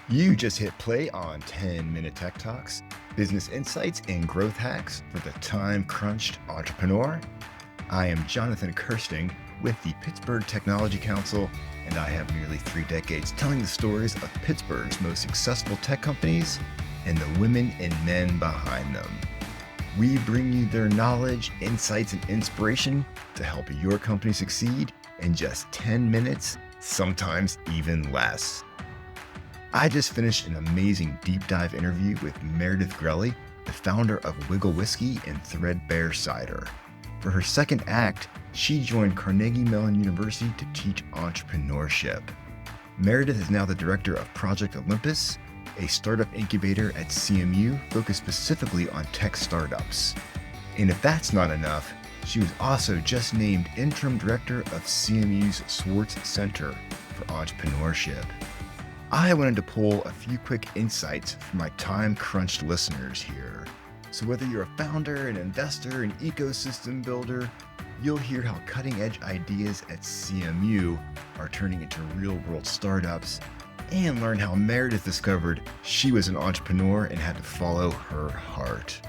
You just hit play on 10-minute Tech Talks, business insights and growth hacks for the time-crunched entrepreneur. I am Jonathan Kirsting with the Pittsburgh Technology Council, and I have nearly 3 decades telling the stories of Pittsburgh's most successful tech companies and the women and men behind them. We bring you their knowledge, insights, and inspiration to help your company succeed in just 10 minutes, sometimes even less. I just finished an amazing deep dive interview with Meredith Grelli, the founder of Wigle Whiskey and Threadbare Cider. For her second act, she joined Carnegie Mellon University to teach entrepreneurship. Meredith is now the director of Project Olympus, a startup incubator at CMU focused specifically on tech startups. And if that's not enough, she was also just named interim director of CMU's Swartz Center for Entrepreneurship. I wanted to pull a few quick insights from my time-crunched listeners here. So whether you're a founder, an investor, an ecosystem builder, you'll hear how cutting-edge ideas at CMU are turning into real-world startups, and learn how Meredith discovered she was an entrepreneur and had to follow her heart.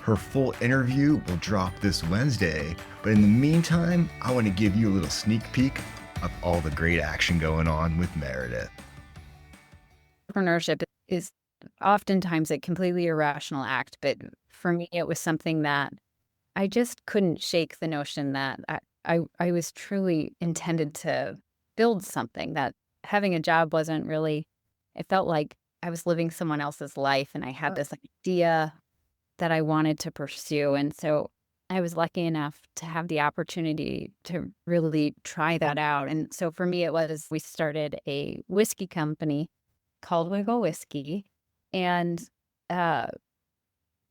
Her full interview will drop this Wednesday, but in the meantime, I want to give you a little sneak peek of all the great action going on with Meredith. Entrepreneurship is oftentimes a completely irrational act, but for me, it was something that I just couldn't shake the notion that I was truly intended to build something, that having a job wasn't really, it felt like I was living someone else's life, and I had this idea that I wanted to pursue. And so I was lucky enough to have the opportunity to really try that out. And so for me, we started a whiskey company called Wigle Whiskey, and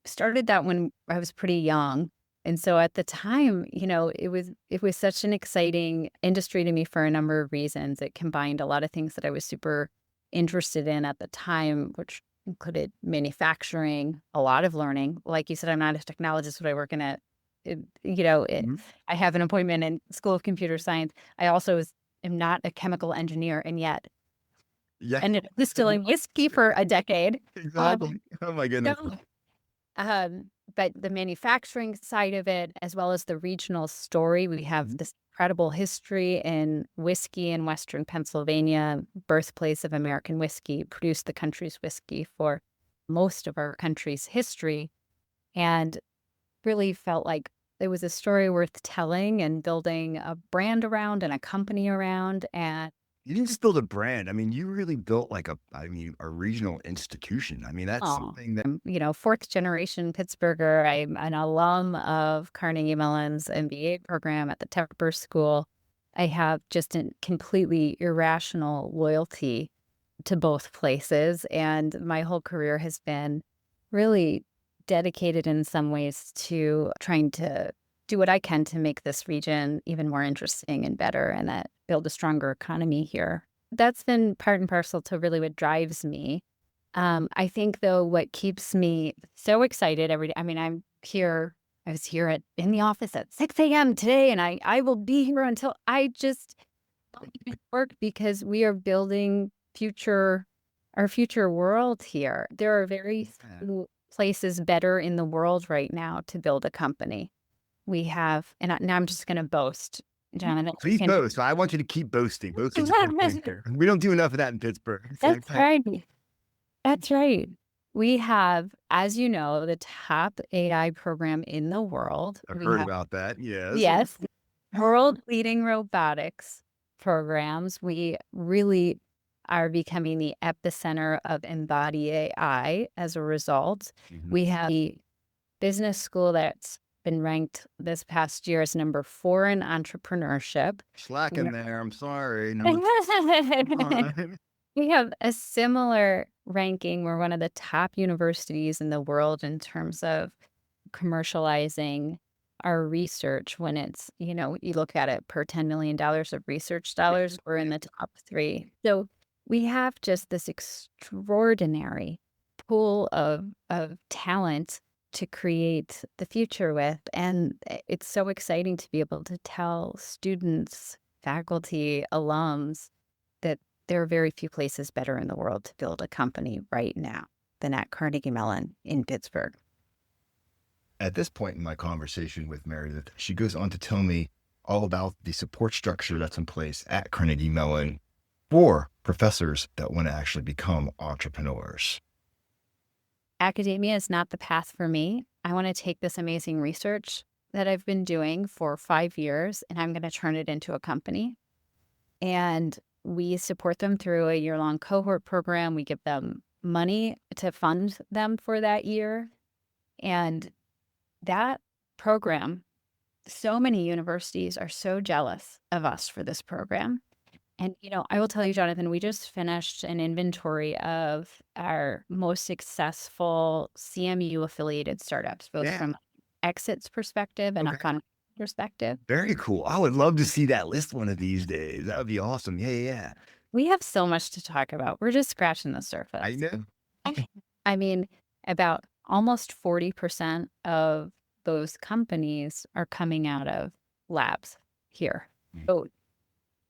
started that when I was pretty young. And so at the time, it was such an exciting industry to me for a number of reasons. It combined a lot of things that I was super interested in at the time, which included manufacturing, a lot of learning. Like you said, I'm not a technologist, but I work in I have an appointment in School of Computer Science. I also am not a chemical engineer, and yet ended up distilling whiskey for a decade. Exactly. Oh my goodness. But the manufacturing side of it, as well as the regional story, we have this incredible history in whiskey in Western Pennsylvania, birthplace of American whiskey, produced the country's whiskey for most of our country's history, and really felt like it was a story worth telling and building a brand around and a company around. And You didn't just build a brand. I mean, you really built like a regional institution. I mean, that's something that I'm, fourth generation Pittsburgher. I'm an alum of Carnegie Mellon's MBA program at the Tepper School. I have just a completely irrational loyalty to both places, and my whole career has been really dedicated in some ways to trying to do what I can to make this region even more interesting and better, and that build a stronger economy here. That's been part and parcel to really what drives me. I think, though, what keeps me so excited every day, I mean, I was here in the office at 6 a.m. today, and I will be here until I just don't even work, because we are building our future world here. There are very few places better in the world right now to build a company. We have, and now I'm just going to boast, Jonathan. Please boast. I want you to keep boasting. Boasting. We don't do enough of that in Pittsburgh. That's right. That's right. We have, as you know, the top AI program in the world. I've heard about that. Yes. Yes. World-leading robotics programs. We really are becoming the epicenter of embodied AI as a result. We have the business school that's been ranked this past year as number 4 in entrepreneurship. Slacking there. I'm sorry. We have a similar ranking. We're one of the top universities in the world in terms of commercializing our research. When it's, you look at it per $10 million of research dollars, we're in the top 3. So we have just this extraordinary pool of talent to create the future with. And it's so exciting to be able to tell students, faculty, alums that there are very few places better in the world to build a company right now than at Carnegie Mellon in Pittsburgh. At this point in my conversation with Meredith, she goes on to tell me all about the support structure that's in place at Carnegie Mellon for professors that want to actually become entrepreneurs. Academia is not the path for me. I want to take this amazing research that I've been doing for 5 years, and I'm going to turn it into a company. And we support them through a year-long cohort program. We give them money to fund them for that year. And that program, so many universities are so jealous of us for this program. And, I will tell you, Jonathan, we just finished an inventory of our most successful CMU affiliated startups, both from exits perspective and a fund perspective. Very cool. I would love to see that list one of these days. That would be awesome. Yeah. We have so much to talk about. We're just scratching the surface. I know. I mean, about almost 40% of those companies are coming out of labs here. So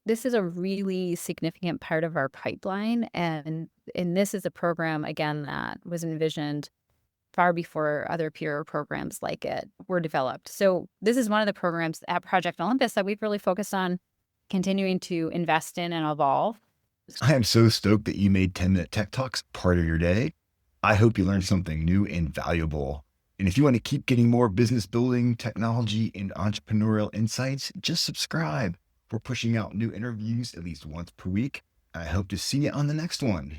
this is a really significant part of our pipeline. And this is a program, again, that was envisioned far before other peer programs like it were developed. So this is one of the programs at Project Olympus that we've really focused on continuing to invest in and evolve. I am so stoked that you made 10-minute Tech Talks part of your day. I hope you learned something new and valuable. And if you want to keep getting more business building, technology, and entrepreneurial insights, just subscribe. We're pushing out new interviews at least once per week. I hope to see you on the next one.